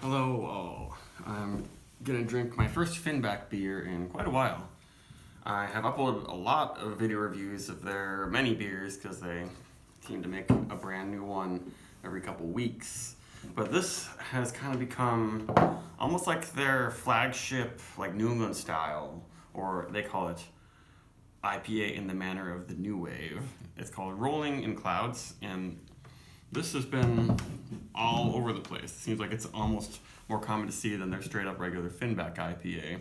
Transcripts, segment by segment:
Hello all. I'm gonna drink my first Finback beer in quite a while. I have uploaded a lot of video reviews of their many beers because they seem to make a brand new one every couple weeks. But this has kind of become almost like their flagship, like New England style, or they call it IPA in the manner of the new wave. It's called Rolling in Clouds, and this has been all over the place. It seems like it's almost more common to see than their straight up regular Finback IPA,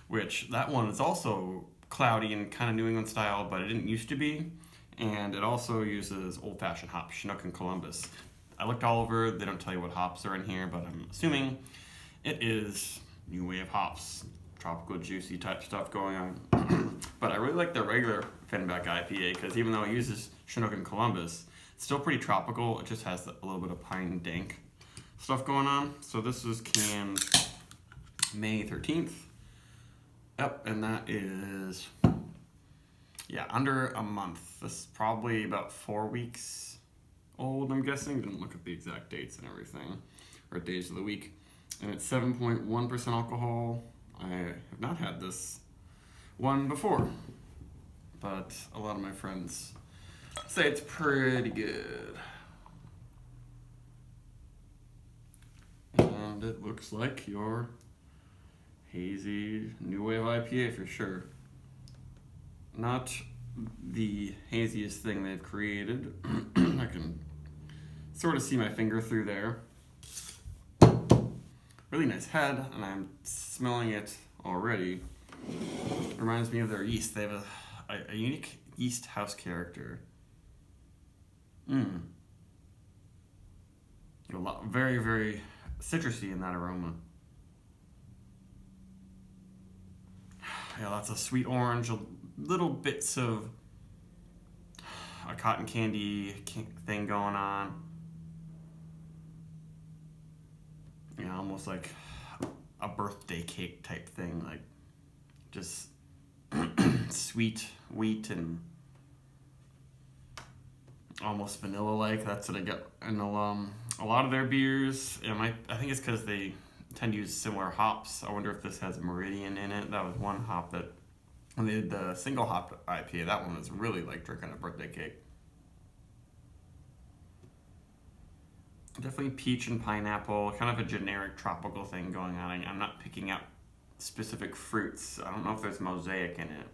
which that one is also cloudy and kind of New England style, but it didn't used to be. And it also uses old fashioned hops, Chinook and Columbus. I looked all over, they don't tell you what hops are in here, but I'm assuming it is new wave hops, tropical juicy type stuff going on. But I really like the regular Finback IPA because even though it uses Chinook and Columbus, it's still pretty tropical. It just has a little bit of pine and dank stuff going on. So this is canned May 13th. Yep, and that is, yeah, under a month. This is probably about 4 weeks old, I'm guessing. Didn't look at the exact dates and everything, or days of the week. And it's 7.1% alcohol. I have not had this one before, but a lot of my friends say it's pretty good. And it looks like your hazy new wave IPA for sure. Not the haziest thing they've created. I can sort of see my finger through there. Really nice head, and I'm smelling it already. Reminds me of their yeast. They have a unique yeast house character. A lot, very, very citrusy in that aroma. Yeah, lots of sweet orange, little bits of a cotton candy thing going on. Yeah, almost like a birthday cake type thing, like just sweet wheat and almost vanilla-like. That's what I get in a lot of their beers. I think it's because they tend to use similar hops. I wonder if this has Meridian in it. That was one hop that, when they did the single hop IPA, that one was really like drinking a birthday cake. Definitely peach and pineapple, kind of a generic tropical thing going on. I'm not picking out specific fruits. I don't know if there's mosaic in it.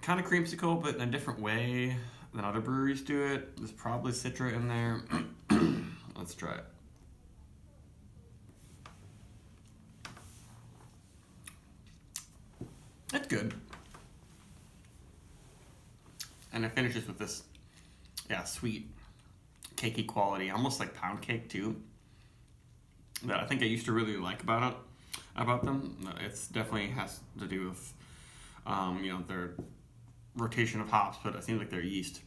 Kind of creamsicle, but in a different way than other breweries do it. There's probably Citra in there. Let's try it. It's good. And it finishes with this, yeah, sweet, cakey quality, almost like pound cake too. That I think I used to really like about them. It's definitely has to do with, their rotation of hops, but it seems like their yeast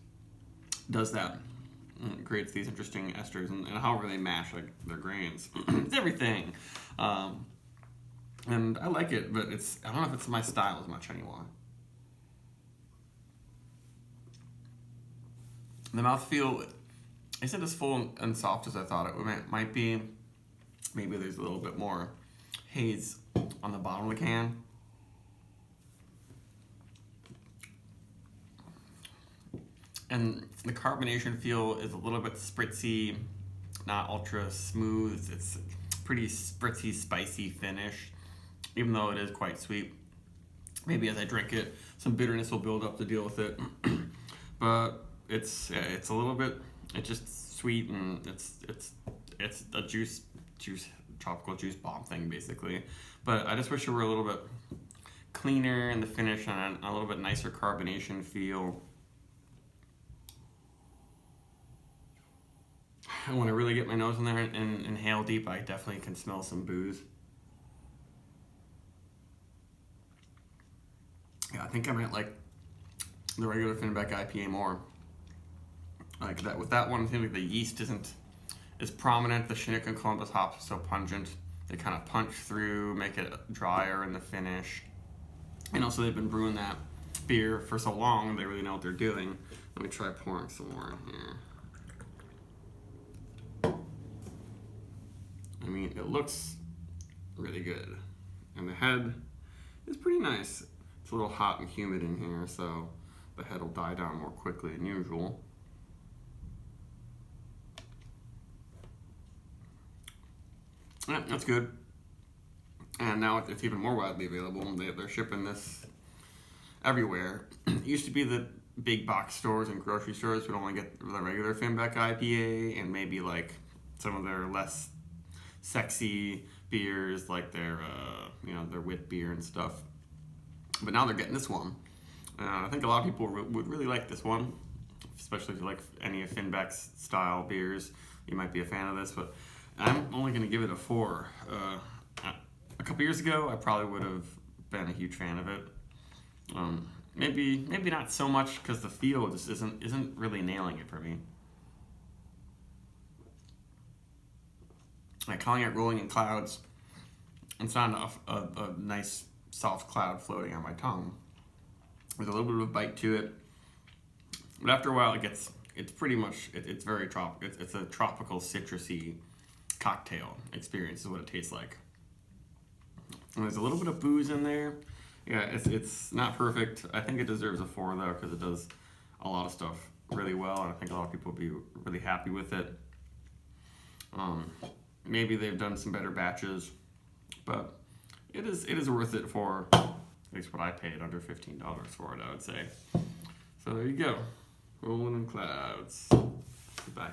does that. It creates these interesting esters, and however they mash like their grains. It's everything. And I like it, but I don't know if it's my style as much anymore. The mouthfeel isn't as full and soft as I thought it might be. Maybe there's a little bit more haze on the bottom of the can. And the carbonation feel is a little bit spritzy, not ultra smooth. It's pretty spritzy, spicy finish, even though it is quite sweet. Maybe as I drink it, some bitterness will build up to deal with it. But it's a little bit, it's just sweet, and it's a juice tropical juice bomb thing basically. But I just wish it were a little bit cleaner in the finish and a little bit nicer carbonation feel. And when I really get my nose in there and inhale deep, I definitely can smell some booze. Yeah, I think I might like the regular Finback IPA more. Like that, with that one, I think the yeast isn't as prominent. The Chinook and Columbus hops are so pungent. They kind of punch through, make it drier in the finish. And also they've been brewing that beer for so long, they really know what they're doing. Let me try pouring some more in here. mean, it looks really good. And the head is pretty nice. It's a little hot and humid in here, so the head will die down more quickly than usual. Yeah, that's good. And now it's even more widely available. They're shipping this everywhere. It used to be that big box stores and grocery stores would only get the regular Finback IPA and maybe like some of their less sexy beers, like their their wit beer and stuff. But now they're getting this one. I think a lot of people would really like this one, especially if you like any of Finback's style beers. You might be a fan of this, but I'm only going to give it a 4. A couple years ago, I probably would have been a huge fan of it. Maybe not so much because the feel just isn't really nailing it for me. Like calling it rolling in clouds, it's not a nice soft cloud floating on my tongue. There's a little bit of a bite to it, but after a while it's pretty much it's very it's a tropical citrusy cocktail experience is what it tastes like. And there's a little bit of booze in there. Yeah, it's not perfect. I think it deserves a 4 though, because it does a lot of stuff really well, and I think a lot of people will be really happy with it. Maybe they've done some better batches, but it is worth it for at least what I paid, under $15 for it, I would say. So there you go, rolling in clouds. Goodbye.